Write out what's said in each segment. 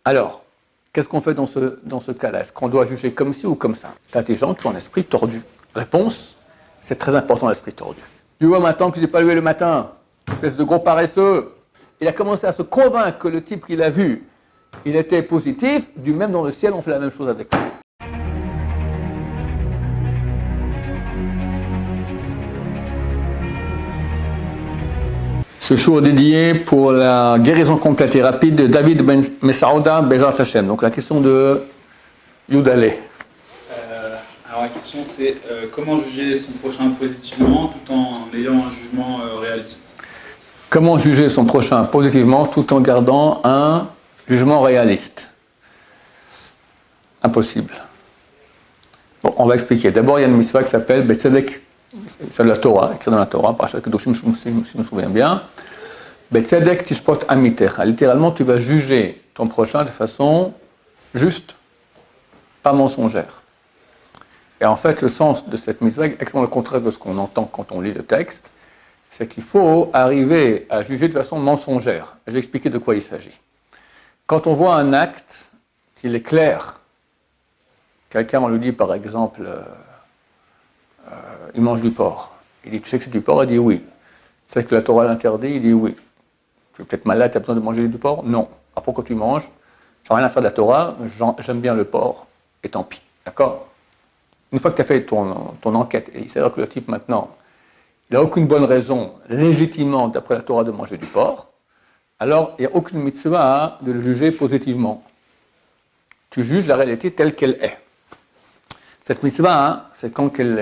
Alors, qu'est-ce qu'on fait dans ce cas-là? Est-ce qu'on doit juger comme ci ou comme ça? Tu as des gens qui ont l'esprit tordu. Réponse, c'est très important l'esprit tordu. Tu vois maintenant que tu n'es pas levé le matin, espèce de gros paresseux. Il a commencé à se convaincre que le type qu'il a vu, il était positif, du même dans le ciel, on fait la même chose avec lui. Ce show est dédié pour la guérison complète et rapide de David Ben Messaouda Bezrat Hashem. Donc la question de Youdaleh. Alors la question c'est comment juger son prochain positivement tout en ayant un jugement réaliste? Comment juger son prochain positivement tout en gardant un jugement réaliste? Impossible. Bon, on va expliquer. D'abord, il y a une mitzvah qui s'appelle Betzedek, c'est de la Torah, écrit dans la Torah, par chaque Kedoshim, si je me souviens bien. Betzedek tishpot amitecha. Littéralement, tu vas juger ton prochain de façon juste, pas mensongère. Et en fait, le sens de cette mitzvah est exactement le contraire de ce qu'on entend quand on lit le texte. C'est qu'il faut arriver à juger de façon mensongère. Je vais expliquer de quoi il s'agit. Quand on voit un acte, s'il est clair, quelqu'un, on lui dit par exemple, il mange du porc. Il dit, tu sais que c'est du porc? Il dit oui. Tu sais que la Torah l'interdit? Il dit oui. Tu es peut-être malade, tu as besoin de manger du porc? Non. Alors pourquoi tu manges? J'en ai rien à faire de la Torah, j'aime bien le porc, et tant pis. D'accord? Une fois que tu as fait ton enquête, et il s'avère que le type maintenant, il n'a aucune bonne raison, légitimement, d'après la Torah, de manger du porc, alors il n'y a aucune mitzvah de le juger positivement. Tu juges la réalité telle qu'elle est. Cette mitzvah, c'est quand elle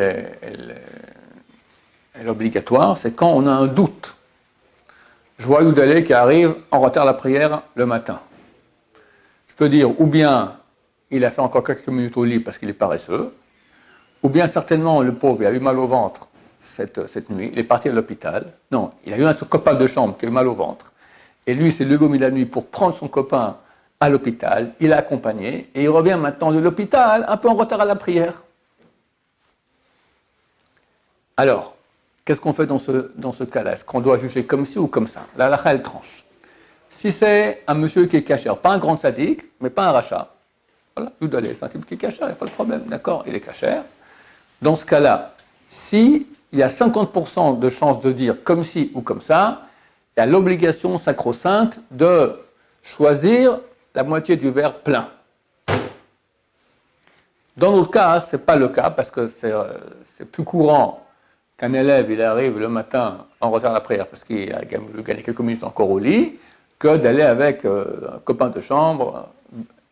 est obligatoire, c'est quand on a un doute. Je vois Youdaleh qui arrive en retard à la prière le matin. Je peux dire, ou bien il a fait encore quelques minutes au lit parce qu'il est paresseux, ou bien certainement le pauvre, il a eu mal au ventre cette nuit, il est parti à l'hôpital. Non, il a eu un copain de chambre qui a eu mal au ventre. Et lui, s'est levé au milieu de la nuit pour prendre son copain à l'hôpital, il l'a accompagné, et il revient maintenant de l'hôpital un peu en retard à la prière. Alors, qu'est-ce qu'on fait dans ce cas-là? Est-ce qu'on doit juger comme ci ou comme ça? La halakha, elle tranche. Si c'est un monsieur qui est cachère, pas un grand sadique, mais pas un rachat, voilà, Youdaleh, c'est un type qui est cachère, il n'y a pas de problème, d'accord, il est cachère. Dans ce cas-là, si il y a 50% de chances de dire comme ci ou comme ça, il y a l'obligation sacro-sainte de choisir la moitié du verre plein. Dans notre cas, ce n'est pas le cas, parce que c'est plus courant qu'un élève il arrive le matin en retard à la prière, parce qu'il a gagné quelques minutes encore au lit, que d'aller avec un copain de chambre,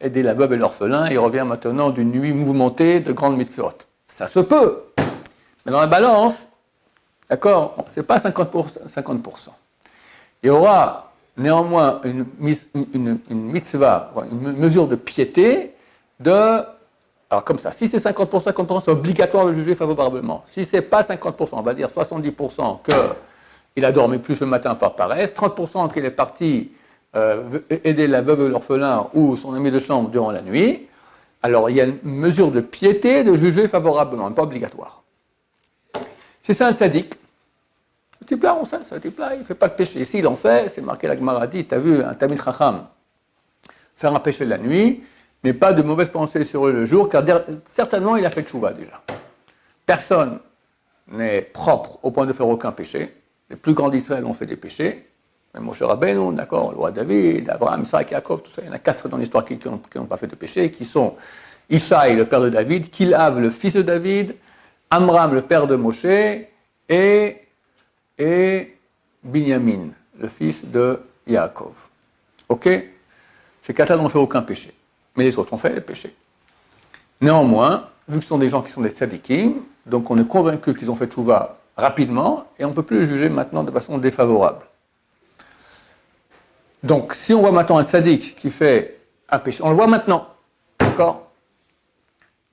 aider la veuve et l'orphelin, et il revient maintenant d'une nuit mouvementée de grandes mitzvot. Ça se peut. Mais dans la balance, d'accord, ce n'est pas 50%. Il y aura néanmoins une mitzvah, une mesure de piété de... Alors comme ça, si c'est 50%, c'est obligatoire de juger favorablement. Si ce n'est pas 50%, on va dire 70% qu'il a dormi plus le matin par paresse, 30% qu'il est parti aider la veuve ou l'orphelin ou son ami de chambre durant la nuit, alors il y a une mesure de piété de juger favorablement, pas obligatoire. Si c'est un tzaddik, ce type-là, on sait, ce type-là, il ne fait pas de péché. S'il en fait, c'est marqué la Gemara dit, tu as vu un Tamid Chacham faire un péché la nuit, mais pas de mauvaise pensée sur eux le jour, car certainement il a fait tchouva déjà. Personne n'est propre au point de faire aucun péché. Les plus grands d'Israël ont fait des péchés. Même Moshe Rabbeinu, d'accord, le roi David, Abraham, Isaac, Yaakov, tout ça. Il y en a 4 dans l'histoire qui n'ont pas fait de péché, qui sont Ishaï, le père de David, Kilhav, le fils de David, Amram, le père de Moshe, et Binyamin, le fils de Yaakov. Ok? Ces 4-là n'ont fait aucun péché. Mais les autres ont fait des péchés. Néanmoins, vu que ce sont des gens qui sont des tzadikim, donc on est convaincu qu'ils ont fait tchouva rapidement, et on ne peut plus les juger maintenant de façon défavorable. Donc, si on voit maintenant un tzaddik qui fait un péché, on le voit maintenant, d'accord?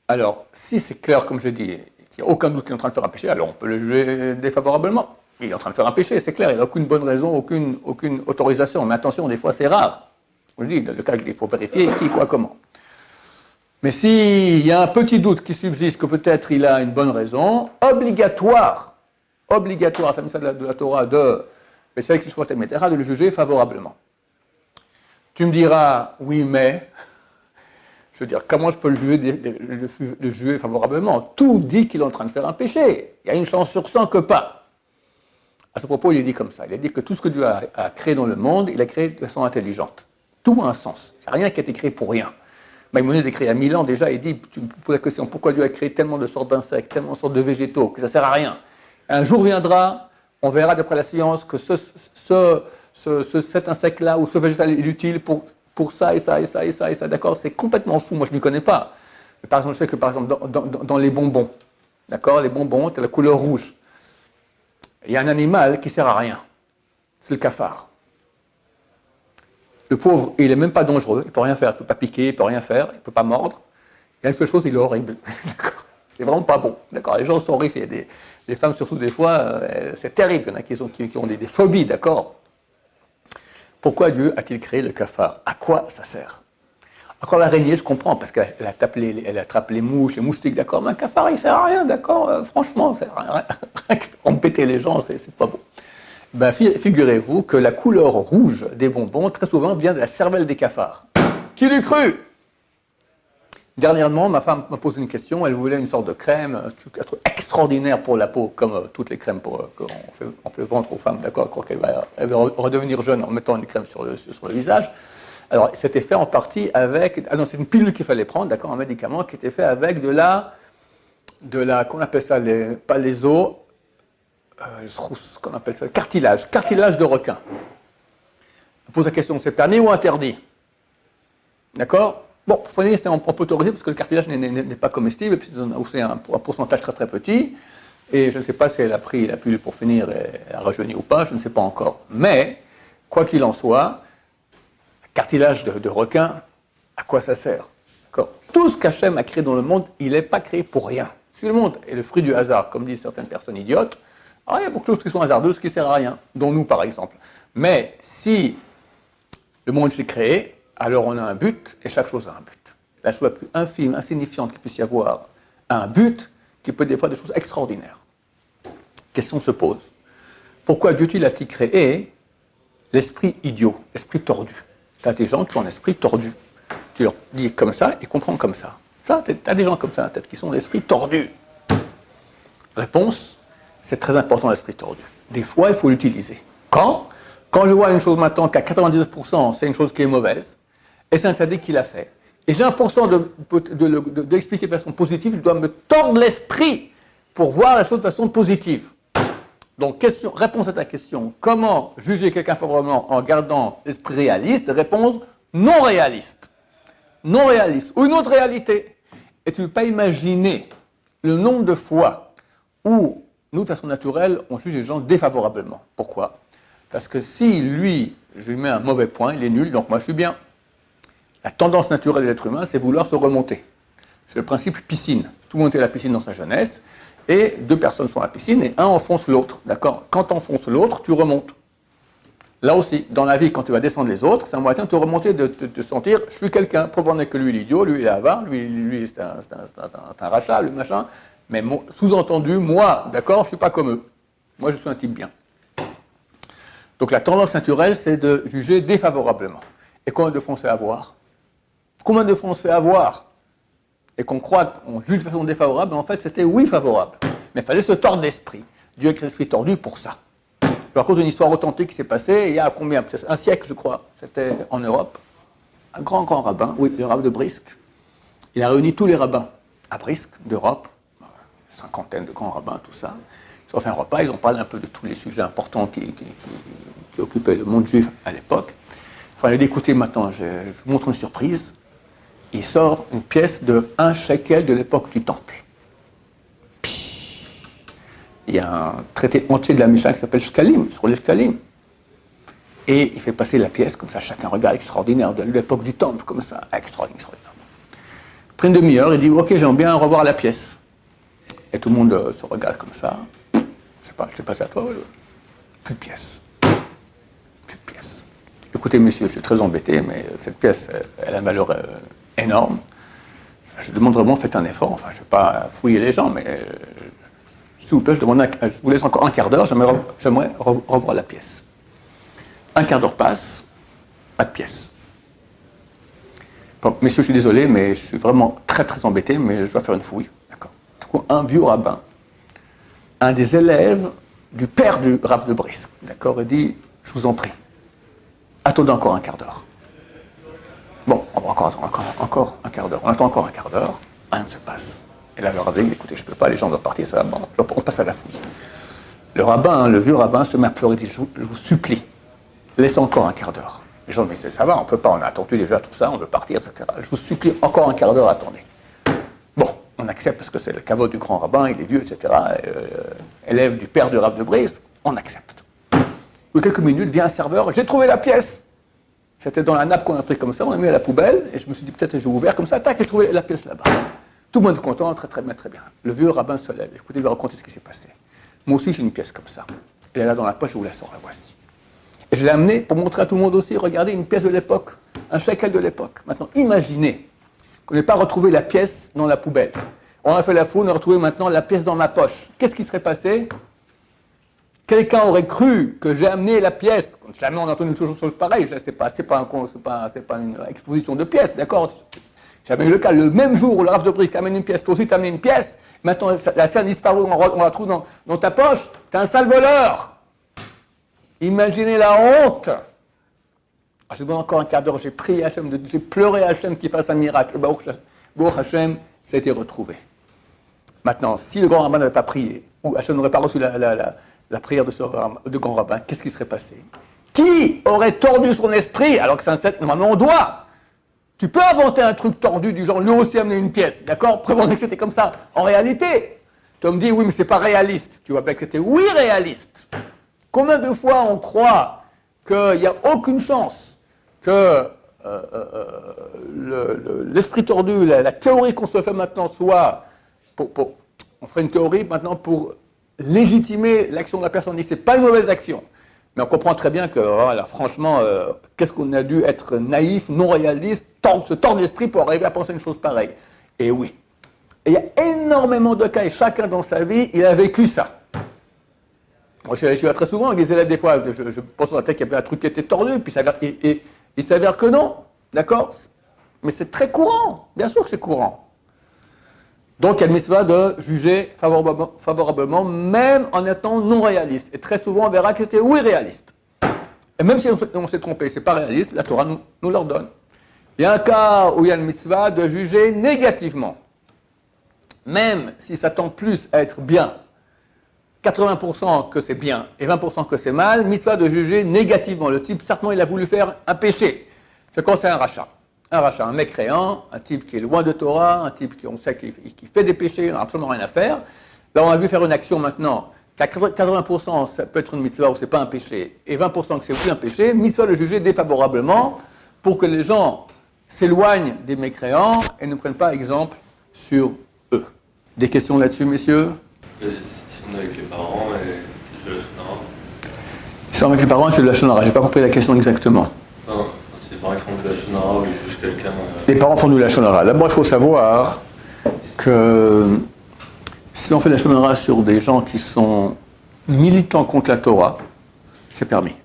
Alors, si c'est clair, comme je dis, qu'il n'y a aucun doute qu'il est en train de faire un péché, alors on peut le juger défavorablement. Il est en train de faire un péché, c'est clair, il n'a aucune bonne raison, aucune autorisation. Mais attention, des fois c'est rare. Je dis, dans le cas, il faut vérifier qui, quoi, comment. Mais s'il y a un petit doute qui subsiste que peut-être il a une bonne raison, obligatoire, ça me ça de la Torah, de le juger favorablement. Tu me diras, oui, mais, je veux dire, comment je peux le juger favorablement? Tout dit qu'il est en train de faire un péché. Il y a une chance sur 100 que pas. À ce propos, il est dit comme ça. Il a dit que tout ce que Dieu a créé dans le monde, il a créé de façon intelligente. Tout a un sens. Il n'y a rien qui a été créé pour rien. Maïmonide a créé il y a 1000 ans déjà, il dit, tu me poses la question, pourquoi Dieu a créé tellement de sortes d'insectes, tellement de sortes de végétaux, que ça ne sert à rien. Un jour viendra, on verra d'après la science que cet insecte-là ou ce végétal est utile pour ça et ça et ça et ça et ça, d'accord? C'est complètement fou, moi je ne m'y connais pas. Mais par exemple, je sais que par exemple, dans les bonbons, d'accord? Les bonbons, tu as la couleur rouge. Il y a un animal qui ne sert à rien, c'est le cafard. Le pauvre, il n'est même pas dangereux, il ne peut rien faire, il ne peut pas piquer, il ne peut rien faire, il ne peut pas mordre. Il y a une seule chose, il est horrible. C'est vraiment pas bon. D'accord, les gens sont horribles, il y a des femmes surtout des fois, c'est terrible, il y en a qui ont des phobies, d'accord? Pourquoi Dieu a-t-il créé le cafard? À quoi ça sert? Encore l'araignée, je comprends, parce qu'elle attrape les mouches, les moustiques, d'accord, mais un cafard, il ne sert à rien, d'accord? Franchement, ça sert à rien. Embêter les gens, c'est pas bon. Ben, figurez-vous que la couleur rouge des bonbons, très souvent, vient de la cervelle des cafards. Qui l'eût cru? Dernièrement, ma femme m'a posé une question, elle voulait une sorte de crème extraordinaire pour la peau, comme toutes les crèmes qu'on fait vendre aux femmes, d'accord, quoi qu'elle va redevenir jeune en mettant une crème sur le visage. Alors, c'était fait en partie avec, ah non, c'est une pilule qu'il fallait prendre, d'accord, un médicament qui était fait avec de la, qu'on appelle ça, pas les os, qu'on appelle ça, cartilage de requin. On pose la question, c'est permis ou interdit? D'accord? Bon, pour finir, on peut autoriser parce que le cartilage n'est pas comestible, et puis c'est un pourcentage très très petit, et je ne sais pas si elle a pris la pilule pour finir et a rajeuni ou pas, je ne sais pas encore. Mais, quoi qu'il en soit, cartilage de requin, à quoi ça sert? Tout ce qu'Hachem a créé dans le monde, il n'est pas créé pour rien. Si le monde est le fruit du hasard, comme disent certaines personnes idiotes, alors il y a beaucoup de choses qui sont hasardeuses, qui ne servent à rien, dont nous par exemple. Mais si le monde s'est créé, alors on a un but, et chaque chose a un but. La chose la plus infime, insignifiante qu'il puisse y avoir a un but qui peut des fois des choses extraordinaires. Question se pose. Pourquoi Dieu a-t-il créé l'esprit idiot, l'esprit tordu? Tu as des gens qui ont l'esprit tordu. Tu leur dis comme ça, ils comprennent comme ça. Tu as des gens comme ça dans la tête qui sont l'esprit tordu. Réponse, c'est très important l'esprit tordu. Des fois, il faut l'utiliser. Quand je vois une chose maintenant qu'à 99%, c'est une chose qui est mauvaise, et c'est un tzaddik qui l'a fait, et j'ai 1% de l'expliquer de façon positive, je dois me tordre l'esprit pour voir la chose de façon positive. Donc, réponse à ta question, comment juger quelqu'un favorablement en gardant l'esprit réaliste? Réponse, non réaliste. Non réaliste. Ou une autre réalité. Et tu ne peux pas imaginer le nombre de fois où, nous, de façon naturelle, on juge les gens défavorablement. Pourquoi? Parce que si lui, je lui mets un mauvais point, il est nul, donc moi je suis bien. La tendance naturelle de l'être humain, c'est vouloir se remonter. C'est le principe piscine. Tout le monde est à la piscine dans sa jeunesse, et deux personnes sont à la piscine, et un enfonce l'autre. D'accord? Quand tu enfonces l'autre, tu remontes. Là aussi, dans la vie, quand tu vas descendre les autres, c'est un moyen de te remonter, de te sentir, je suis quelqu'un. Preuve en est que lui, il est idiot, lui, il est avare, lui c'est un rachat, lui, machin. Mais sous-entendu, moi, d'accord, je ne suis pas comme eux. Moi, je suis un type bien. Donc la tendance naturelle, c'est de juger défavorablement. Et combien de fois on se fait avoir? Combien de fois on se fait avoir? Et qu'on croit qu'on juge de façon défavorable, mais en fait c'était oui favorable. Mais il fallait se tordre d'esprit. Dieu a créé l'esprit tordu pour ça. Je raconte une histoire authentique qui s'est passée il y a combien? Un siècle, je crois. C'était en Europe. Un grand rabbin, oui, le rabbin de Brisk. Il a réuni tous les rabbins à Brisk, d'Europe, une cinquantaine de grands rabbins, tout ça. Ils ont fait un repas, ils ont parlé un peu de tous les sujets importants qui occupaient le monde juif à l'époque. Il fallait l'écouter maintenant, je vous montre une surprise. Il sort une pièce de 1 shekel de l'époque du Temple. Il y a un traité entier de la Mishnah qui s'appelle Shkalim, sur les Shkalim. Et il fait passer la pièce, comme ça, chacun regarde, extraordinaire, de l'époque du Temple, comme ça, extraordinaire. Après une demi-heure, il dit, ok, j'aimerais bien revoir la pièce. Et tout le monde se regarde comme ça. Je sais pas, je t'ai passé à toi, plus de pièce. Plus de pièce. Écoutez, messieurs, je suis très embêté, mais cette pièce, elle a un valeur énorme. Je demande vraiment, faites un effort. Enfin, je ne vais pas fouiller les gens, mais s'il vous plaît, je vous laisse encore un quart d'heure, j'aimerais revoir la pièce. Un quart d'heure passe, pas de pièce. Bon, messieurs, je suis désolé, mais je suis vraiment très très embêté, mais je dois faire une fouille. D'accord. Un vieux rabbin, un des élèves du père du Rav de Brisk, d'accord, il dit, je vous en prie, attendez encore un quart d'heure. Bon, on va encore attendre encore un quart d'heure. On attend encore un quart d'heure, rien ne se passe. Et là, le rabbin dit, écoutez, je ne peux pas, les gens doivent partir, ça va, bon, on passe à la fouille. Le rabbin, le vieux rabbin, se met à pleurer, il dit, je vous supplie, laissez encore un quart d'heure. Les gens disent, ça va, on ne peut pas, on a attendu déjà tout ça, on veut partir, etc. Je vous supplie, encore un quart d'heure, attendez. Bon, on accepte parce que c'est le caveau du grand rabbin, il est vieux, etc. Élève du père du Rav de Brisk, on accepte. Au bout de quelques minutes, vient un serveur, j'ai trouvé la pièce. C'était dans la nappe qu'on a pris comme ça, on l'a mis à la poubelle, et je me suis dit, peut-être j'ai ouvert comme ça, tac, j'ai trouvé la pièce là-bas. Tout le monde est content, très très bien, très bien. Le vieux rabbin se lève, écoutez, je vais raconter ce qui s'est passé. Moi aussi, j'ai une pièce comme ça. Elle est là dans la poche, je vous la sors, la voici. Et je l'ai amenée pour montrer à tout le monde aussi, regardez, une pièce de l'époque, un shekel de l'époque. Maintenant, imaginez qu'on n'ait pas retrouvé la pièce dans la poubelle. On a fait la fouille, on a retrouvé maintenant la pièce dans ma poche. Qu'est-ce qui serait passé? Quelqu'un aurait cru que j'ai amené la pièce. Jamais on a entendu toujours chose pareille. C'est pas une exposition de pièces, d'accord? Jamais eu le cas. Le même jour où le Rav de Brisk amène une pièce, toi aussi tu amènes une pièce. Maintenant, la scène disparue, on la trouve dans ta poche. T'es un sale voleur. Imaginez la honte. Je demande encore un quart d'heure. J'ai prié Hachem, j'ai pleuré à Hachem qu'il fasse un miracle. Et Baruch Hachem, ça a été retrouvé. Maintenant, si le grand rabbin n'avait pas prié, ou Hachem n'aurait pas reçu la prière de grand rabbin, qu'est-ce qui serait passé? Qui aurait tordu son esprit alors que c'est un set, normalement on doit. Tu peux inventer un truc tordu du genre, lui aussi amener une pièce, d'accord? Prétendre que c'était comme ça. En réalité, tu me dis, oui, mais c'est pas réaliste. Tu vois bien que c'était, oui, réaliste. Combien de fois on croit qu'il n'y a aucune chance que l'esprit tordu, la théorie qu'on se fait maintenant soit... on ferait une théorie maintenant pour légitimer l'action de la personne. On dit que ce n'est pas une mauvaise action. Mais on comprend très bien que, voilà, franchement, qu'est-ce qu'on a dû être naïf, non réaliste, se tordre l'esprit pour arriver à penser une chose pareille. Et oui. Et il y a énormément de cas, et chacun dans sa vie, il a vécu ça. Moi, je suis là très souvent avec des élèves, des fois, je pense dans la tête qu'il y avait un truc qui était tordu, puis il s'avère que non, d'accord? Mais c'est très courant, bien sûr que c'est courant. Donc, il y a le mitzvah de juger favorablement, même en étant non réaliste. Et très souvent, on verra que c'était oui réaliste. Et même si on s'est trompé, ce n'est pas réaliste, la Torah nous l'ordonne. Il y a un cas où il y a le mitzvah de juger négativement. Même si ça tend plus à être bien, 80% que c'est bien et 20% que c'est mal, mitzvah de juger négativement. Le type, certainement, il a voulu faire un péché. C'est quand c'est un rachat. Un rachat, un mécréant, un type qui est loin de Torah, un type qui on sait qui fait des péchés, il n'a absolument rien à faire. Là, on a vu faire une action maintenant, qu'à 80% ça peut être une mitzvah ou c'est pas un péché, et 20% que c'est aussi un péché, mitzvah le juger défavorablement pour que les gens s'éloignent des mécréants et ne prennent pas exemple sur eux. Des questions là-dessus, messieurs? Si on est avec les parents et qu'ils jouent la shonara. Si on est avec les parents et qu'ils jouent la shonara, j'ai pas compris la question exactement. Non, si les parents font de la shonara ou ils jugent quelqu'un. Les parents font de la shonara. D'abord, il faut savoir que si on fait de la shonara sur des gens qui sont militants contre la Torah, c'est permis.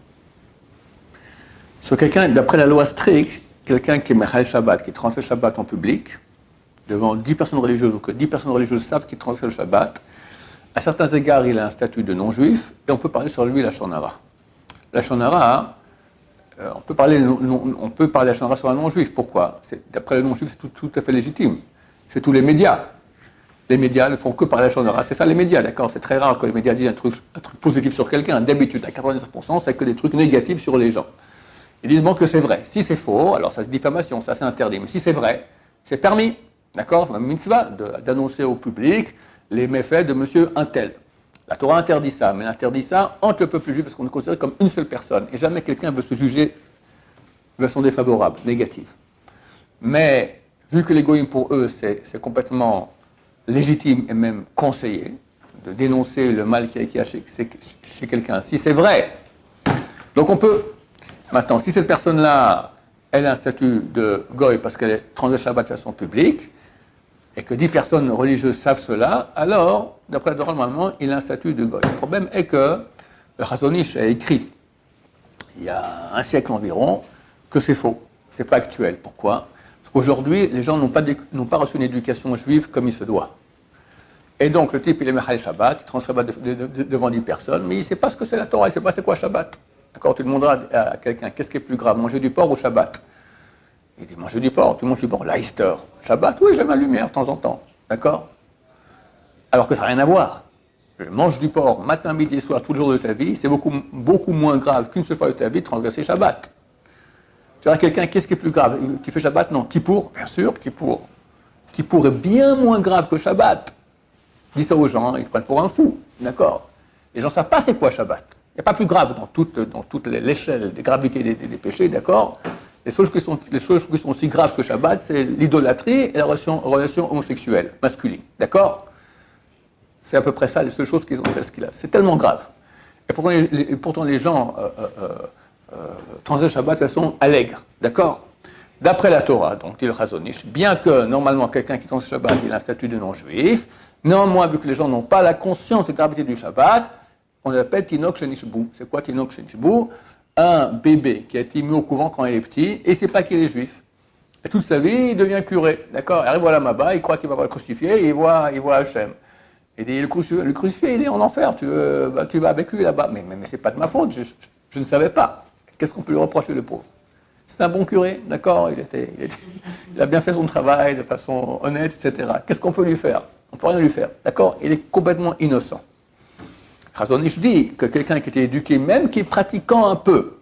Sur quelqu'un, d'après la loi stricte, quelqu'un qui est Mechal Shabbat, qui transmet le Shabbat en public, devant 10 personnes religieuses, ou que 10 personnes religieuses savent qu'il transmet le Shabbat, à certains égards, il a un statut de non-juif, et on peut parler sur lui la shonara. La shonara, on peut parler la shonara sur un non-juif. Pourquoi? D'après le non-juif, c'est tout à fait légitime. C'est tous les médias. Les médias ne font que parler la shonara. C'est ça les médias, d'accord? C'est très rare que les médias disent un truc positif sur quelqu'un. D'habitude, à 99%, c'est que des trucs négatifs sur les gens. Ils disent bon que c'est vrai. Si c'est faux, alors ça c'est diffamation, ça c'est interdit. Mais si c'est vrai, c'est permis. D'accord? C'est une mitzvah d'annoncer au public les méfaits de monsieur Untel. La Torah interdit ça, mais elle interdit ça entre le peuple juif parce qu'on est considéré comme une seule personne. Et jamais quelqu'un veut se juger de façon défavorable, négative. Mais vu que les goïms pour eux c'est complètement légitime et même conseillé de dénoncer le mal qu'il y a chez quelqu'un, si c'est vrai, donc on peut. Maintenant, si cette personne-là, elle a un statut de goy parce qu'elle transmet le Shabbat de façon publique, et que 10 personnes religieuses savent cela, alors, d'après le Torah, normalement, il a un statut de goy. Le problème est que le Chazon Ish a écrit, il y a un siècle environ, que c'est faux. C'est pas actuel. Pourquoi? Parce Aujourd'hui, les gens n'ont pas reçu une éducation juive comme il se doit. Et donc, le type, il est Mechal Shabbat, il transfère devant 10 personnes, mais il ne sait pas ce que c'est la Torah, il ne sait pas c'est quoi Shabbat. D'accord? Tu demanderas à quelqu'un, qu'est-ce qui est plus grave, manger du porc ou Shabbat? Il dit, manger du porc, tu manges du porc, Leicester. Shabbat, oui, j'aime la lumière de temps en temps. D'accord? Alors que ça n'a rien à voir. Je mange du porc matin, midi et soir, tout le jour de ta vie, c'est beaucoup moins grave qu'une seule fois de ta vie de transgresser Shabbat. Tu vois, quelqu'un, qu'est-ce qui est plus grave? Tu fais Shabbat? Non. Kippour? Bien sûr, Kippour. Kippour est bien moins grave que Shabbat. Dis ça aux gens, ils te prennent pour un fou. D'accord? Les gens ne savent pas c'est quoi Shabbat. Il n'y a pas plus grave dans toute l'échelle des gravités des péchés, d'accord? Les choses qui sont aussi graves que Shabbat, c'est l'idolâtrie et la relation homosexuelle, masculine. D'accord? C'est à peu près ça, les seules choses qu'ils ont fait ce qu'il a. C'est tellement grave. Et pourtant les gens transgressent Shabbat de façon allègre. D'accord? D'après la Torah, donc dit le Chazon Ish, bien que normalement quelqu'un qui transgresse Shabbat, il a un statut de non-juif, néanmoins, vu que les gens n'ont pas la conscience de la gravité du Shabbat, on l'appelle Tinok Shenishbu. C'est quoi Tinok Shenishbu? Un bébé qui a été mis au couvent quand il est petit et il ne sait pas qu'il est juif. Et toute sa vie, il devient curé. D'accord? Il arrive à la Maba, il croit qu'il va voir le crucifié et il voit Hachem. Il dit, le crucifié, il est en enfer, tu vas avec lui là-bas. Mais ce n'est pas de ma faute, je ne savais pas. Qu'est-ce qu'on peut lui reprocher, le pauvre? C'est un bon curé, d'accord, il a bien fait son travail de façon honnête, etc. Qu'est-ce qu'on peut lui faire? On ne peut rien lui faire, d'accord? Il est complètement innocent. Chazon Ish dit que quelqu'un qui était éduqué, même qui est pratiquant un peu,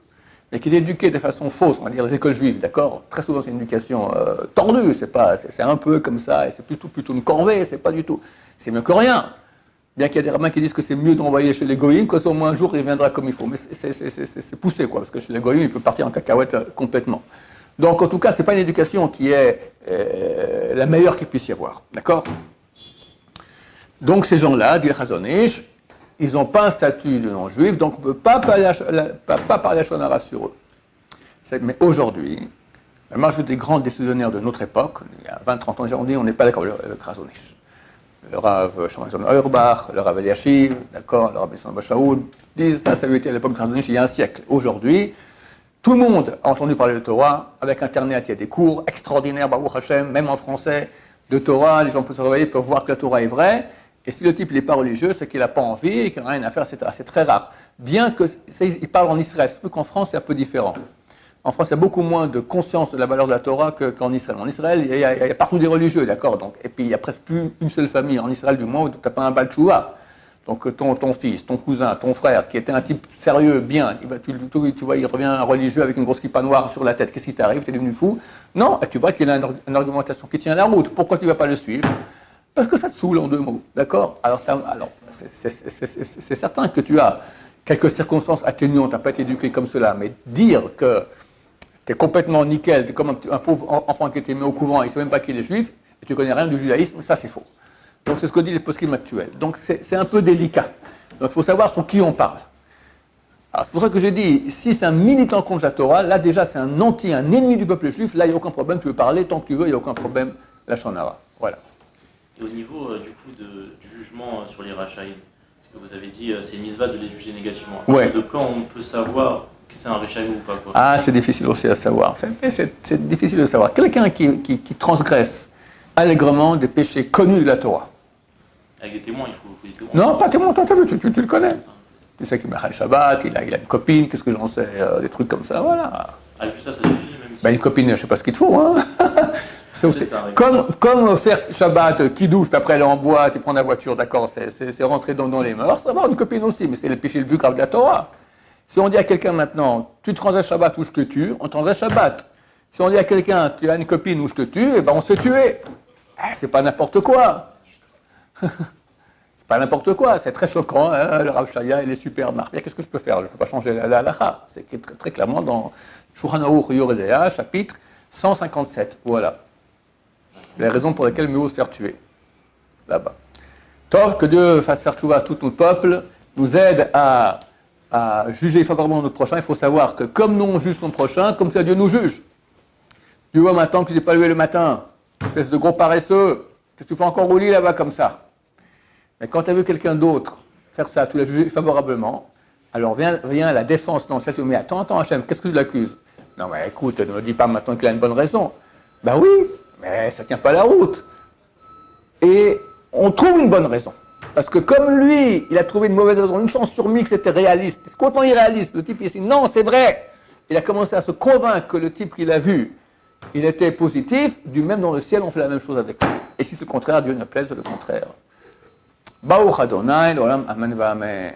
mais qui est éduqué de façon fausse, on va dire les écoles juives, d'accord? Très souvent c'est une éducation tordue, c'est un peu comme ça, et c'est plutôt une corvée, c'est pas du tout. C'est mieux que rien. Bien qu'il y a des rabbins qui disent que c'est mieux d'envoyer chez les goïms, qu'au moins un jour il viendra comme il faut. Mais c'est poussé, quoi, parce que chez les goïms, il peut partir en cacahuète complètement. Donc, en tout cas, ce n'est pas une éducation qui est la meilleure qu'il puisse y avoir. D'accord? Donc, ces gens-là, dit le Chazon Ish, ils n'ont pas un statut de non-juif, donc on ne peut pas parler à Shonara sur eux. Mais aujourd'hui, la majorité des grands décisionnaires de notre époque, il y a 20-30 ans, on dit on n'est pas d'accord avec le Chazon Ish. Le Rav Shimon Auerbach, le Rav Eliashiv, d'accord, le Rav Besson Bashaoud, disent ça avait été à l'époque de Chazon Ish il y a un siècle. Aujourd'hui, tout le monde a entendu parler de Torah. Avec Internet, il y a des cours extraordinaires, Baruch Hashem, même en français, de Torah. Les gens peuvent se réveiller, peuvent voir que la Torah est vraie. Et si le type n'est pas religieux, c'est qu'il n'a pas envie et qu'il n'a rien à faire, etc. C'est très rare. Bien qu'il parle en Israël, c'est qu'en France, c'est un peu différent. En France, il y a beaucoup moins de conscience de la valeur de la Torah qu'en Israël. En Israël, il y a partout des religieux, d'accord? Et puis, il n'y a presque plus une seule famille en Israël du moins où tu n'as pas un Baal Tshuva. Donc, ton fils, ton cousin, ton frère, qui était un type sérieux, bien, tu vois, il revient un religieux avec une grosse kippa noire sur la tête. Qu'est-ce qui t'arrive? Tu es devenu fou? Non, tu vois qu'il a une argumentation qui tient la route. Pourquoi tu ne vas pas le suivre? Parce que ça te saoule en deux mots, d'accord? Alors, c'est certain que tu as quelques circonstances atténuantes, tu n'as pas été éduqué comme cela, mais dire que tu es complètement nickel, tu es comme un pauvre enfant qui a été mis au couvent, il ne sait même pas qu'il est juif, et tu ne connais rien du judaïsme, ça c'est faux. Donc c'est ce que disent les poskim actuels. Donc c'est un peu délicat. Donc il faut savoir sur qui on parle. Alors c'est pour ça que j'ai dit, si c'est un militant contre la Torah, là déjà c'est un ennemi du peuple juif, là il n'y a aucun problème, tu veux parler, tant que tu veux, il n'y a aucun problème, la Shonara. Voilà. Et au niveau du coup du jugement sur les Rachaïm, ce que vous avez dit, c'est une mitzvah de les juger négativement. Ouais. De quand on peut savoir que c'est un Rachaïm ou pas, quoi? Ah, c'est difficile aussi à savoir. C'est difficile de savoir. Quelqu'un qui transgresse allègrement des péchés connus de la Torah. Avec des témoins, il faut des témoins. Non, pas témoin, toi, tu le connais. Tu sais qu'il m'a Shabbat, il a une copine, qu'est-ce que j'en sais, des trucs comme ça, voilà. Ah, juste ça suffit, même si... Ben, une copine, je ne sais pas ce qu'il te faut, hein. C'est ça, comme faire Shabbat, qui douche, puis après aller en boîte et prendre la voiture, d'accord, c'est rentrer dans les mœurs, avoir une copine aussi, mais c'est le péché le plus grave de la Torah. Si on dit à quelqu'un maintenant, tu transgresses Shabbat ou je te tue, on transgresse Shabbat. Si on dit à quelqu'un, tu as une copine ou je te tue, eh ben on se fait tuer. C'est pas n'importe quoi. C'est pas n'importe quoi, c'est très choquant. Hein, le Rav Shaya, il est super marqué. Qu'est-ce que je peux faire? Je ne peux pas changer la halakha. C'est très, très clairement dans Shulchan Aruch Yoreh Deah, chapitre 157. Voilà. C'est la raison pour laquelle Méo se faire tuer. Là-bas. Tov, que Dieu fasse faire tchouva à tout notre peuple, nous aide à juger favorablement notre prochain. Il faut savoir que comme nous on juge son prochain, comme ça Dieu nous juge. Tu vois maintenant que tu n'es pas levé le matin, espèce de gros paresseux, qu'est-ce que tu fais encore au lit là-bas comme ça? Mais quand tu as vu quelqu'un d'autre faire ça, tu l'as jugé favorablement, alors vient la défense, non, celle tu dis, mais attends Hachem, qu'est-ce que tu l'accuses? Non mais écoute, ne me dis pas maintenant qu'il a une bonne raison. Ben oui, mais ça ne tient pas la route. Et on trouve une bonne raison. Parce que comme lui, il a trouvé une mauvaise raison, une chance sur 1000 que c'était réaliste. C'est complètement irréaliste. Le type, il dit non, c'est vrai. Il a commencé à se convaincre que le type qu'il a vu, il était positif. Du même dans le ciel, on fait la même chose avec lui. Et si c'est le contraire, Dieu ne plaise le contraire. Baruch Adonai, l'olam, amen va amen.